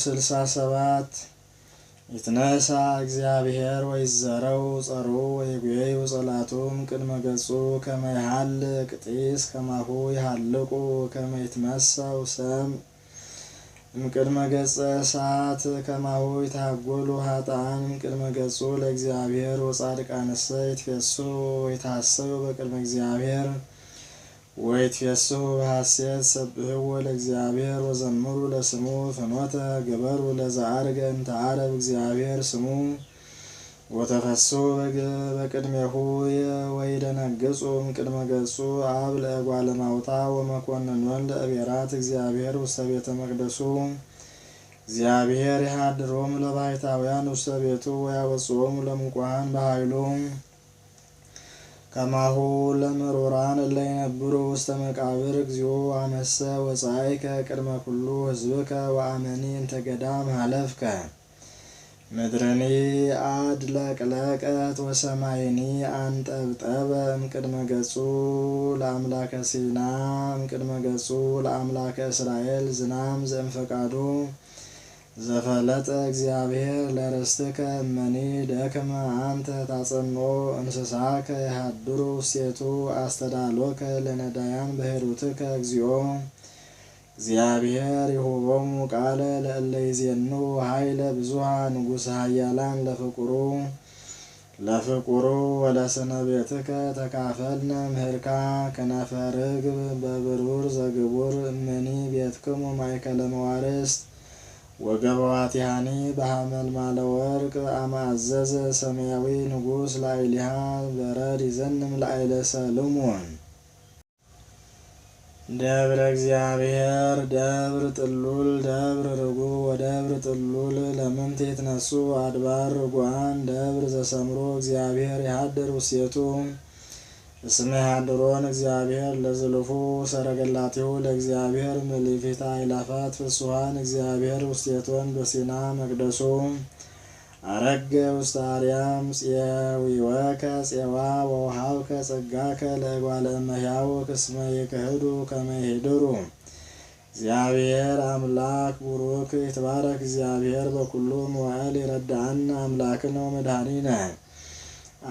67 ይትነሳ እግዚአብሔር ወይዘረው ጸሩ ወይጉየዩ ጸላቱም ቅድመ ገጹ ከመ ይሃልቅ ጢስ ከማሁ ይሃልቁ ከመ ይትመሰው ሰም እምቅድመ ገጸ እሳት ከማሁ ይታጎሉ ኃጥአን እምቅድመ ገጹ ለእግዚአብሔር ወጻድቃንሰ ይትፌስሑ ወይትሐሰዩ በቅድመ እግዚአብሔር ወይትፌስሑ በሐሴት ሰብሕዎ ለእግዚአብሔር ወዘምሩ ለስሙ ፍኖተ ገበሩ ለዘዐርገ እንተ ዐረብ እግዚአብሔር ስሙ ወተፈስሑ በቅድሜሁ ወይደነግጹ እምቅድመ ገጹ አብ ለእጓለ እማውታ ወመኰንኖን ለእቤራት እግዚአብሔር ውስተ ቤተ መቅደሱ እግዚአብሔር ይሃድሮሙ ለባሕታውያን ውስተ ቤቱ ወያወጽኦሙ ለምቁሃን በኃይሉ ከማሁ ለምሩራን እለ ይነብሩ ውስተ መቃብር እግዚኦ አመሰ ወጻእከ ቅድመ ኩሉ ሕዝብከ ወአመኒ እንተ ገዳም ሀለፍከ ምድርኒ አድለቅለቀት ወሰማይኒ አንጠብጠበ እምቅድመ ገጹ ለአምላከ ሲና እምቅድመ ገጹ ለአምላከ እስራኤል ዝናም ዘእምፈቃዱ ዘፈለጠ እግዚአብሔር ለርስትከ እመኒ ደክመ አንተ ታጸንኦ እንስሳከ ይሃድሩ ውስቴቱ አስተዳሎከ ለነዳያን በሄሩትከ እግዚኦ እግዚአብሔር ይሁቦሙ ቃለ ለእለ ይዜኑ ኃይለ ብዙኃ ንጉሠ ኃያላን ለፍቁሩ ወለስነ ቤትከ ተካፈልነ ምህርካ ከናፈ ርግብ በብሩር ዘግቡር እመኒ ቤትክሙ ማእከለ መዋርስት ወገበዋቲሃኒ በሐመልማለ ወርቅ አማዘዘ ሰማያዊ ንጉሥ ላዕሌሃ በረድ ይዘንም ላዕለ ሰሎሞን ደብረ እግዚአብሔር ደብር ጥሉል ደብር ርጉዕ ወደብር ጥሉል ለምንት ይትነሱ አድባር ርጉዓን ደብር ዘሰምሮ እግዚአብሔር ይሃድር ውስቴቱ እስመ ይሃድሮን እግዚአብሔር ለዝልፉ ሰረገላቲሁ ለእግዚአብሔር ምልዕፊታ አእላፋት ፍጹሐን እግዚአብሔር ውስቴቶን በሲና መቅደሱ አረገ ውስተ አርያም ጽየዊወከ ፄዋ ወውሃብከ ጸጋከ ለእጓለ እመሕያው እስመ ይክህዱ ከመ ይሄድሩ እግዚአብሔር አምላክ ቡሩክ ይትባረክ እግዚአብሔር በኩሉ መዋዕል ይረዳአነ አምላክነ ወመድኃኒነ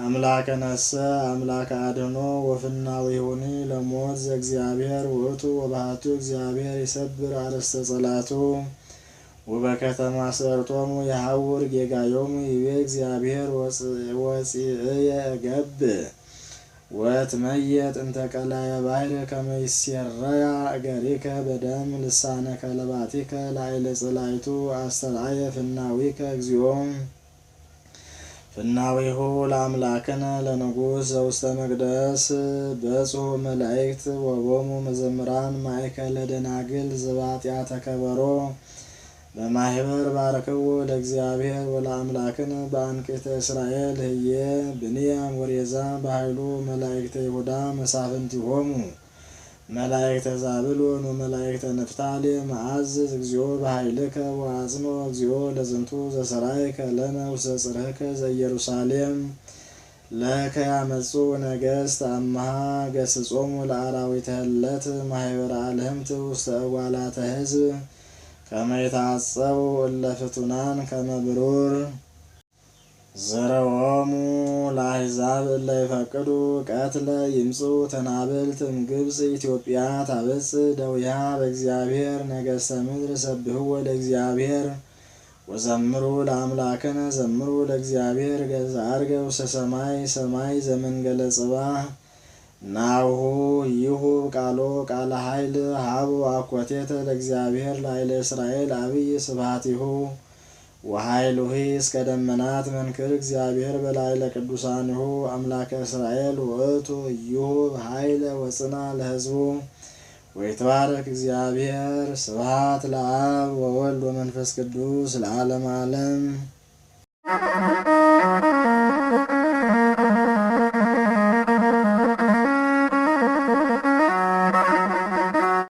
አምላከ ነሰ አምላከ አድኅኖ ወፍናዊሁኒ ለሞት ዘእግዚአብሔር ውእቱ ወባሕቱ እግዚአብሔር ይሰብር አርእስተ ጸላቱ ወበከተማ ሰርቶሙ የሐውር ጌጋዮሙ ይቤ እግዚአብሔር ወፂእየ እገብእ ወትመየጥ እንተ ቀላየ ባሕር ከመ ይሴረያ እገሪከ በደም ልሳነ ከለባቲከ ላዕለ ጸላይቱ አስተርአየ ፍናዊከ እግዚኦ ፍናዊሁ ለአምላክነ ለንጉሥ ዘውስተ መቅደስ በጽሑ መላእክት ወቦሙ መዘምራን ማእከለ ደናግል ዘባጢያ ተከበሮ በማህበር ባረክዎ ለእግዚአብሔር ወለአምላክነ በአንቅዕተ እስራኤል ህየ ብንያም ወሬዛ በኃይሉ መላእክተ ይሁዳ መሳፍንቲሆሙ መላእክተ ዛብሎን ወመላእክተ ንፍታሌም መዓዝዝ እግዚኦ በኃይልከ ወአጽንዖ እግዚኦ ለዝንቱ ዘሠራይከ ለነ ውስተ ጽርሕከ ዘኢየሩሳሌም ለከ ያመጹ ነገሥት አምሃ ገሥጾሙ ለአራዊተ ህለት ማህበረ አልህምት ውስተ እጓላተ ሕዝብ ከመ ይትዓጸቡ እለ ፍቱናን ከመ ብሩር ዘረዎሙ ለአሕዛብ እለ ይፈቅዱ ቀትለ ይምጽኡ ተናብልት እምግብጽ ኢትዮጵያ ታበጽሕ ደዊሃ በእግዚአብሔር ነገሥተ ምድር ሰብሕዎ ለእግዚአብሔር ወዘምሩ ለአምላክነ ዘምሩ ለእግዚአብሔር ዘዐርገ ውስተ ሰማይ ሰማይ ዘመንገለ ጽባሕ ናሁ ይሁብ ቃሎ ቃለ ኃይል ሀቡ አኮቴተ ለእግዚአብሔር ላዕለ እስራኤል አብይ ስብሐቲሁ ወኃይሉሂ እስከ ደመናት መንክር እግዚአብሔር በላዕለ ቅዱሳኒሁ አምላከ እስራኤል ውእቱ ይሁብ ኃይለ ወጽና ለሕዝቡ ወይትባረክ እግዚአብሔር ስብሐት ለአብ ወወልድ ወመንፈስ ቅዱስ ለዓለመ ዓለም።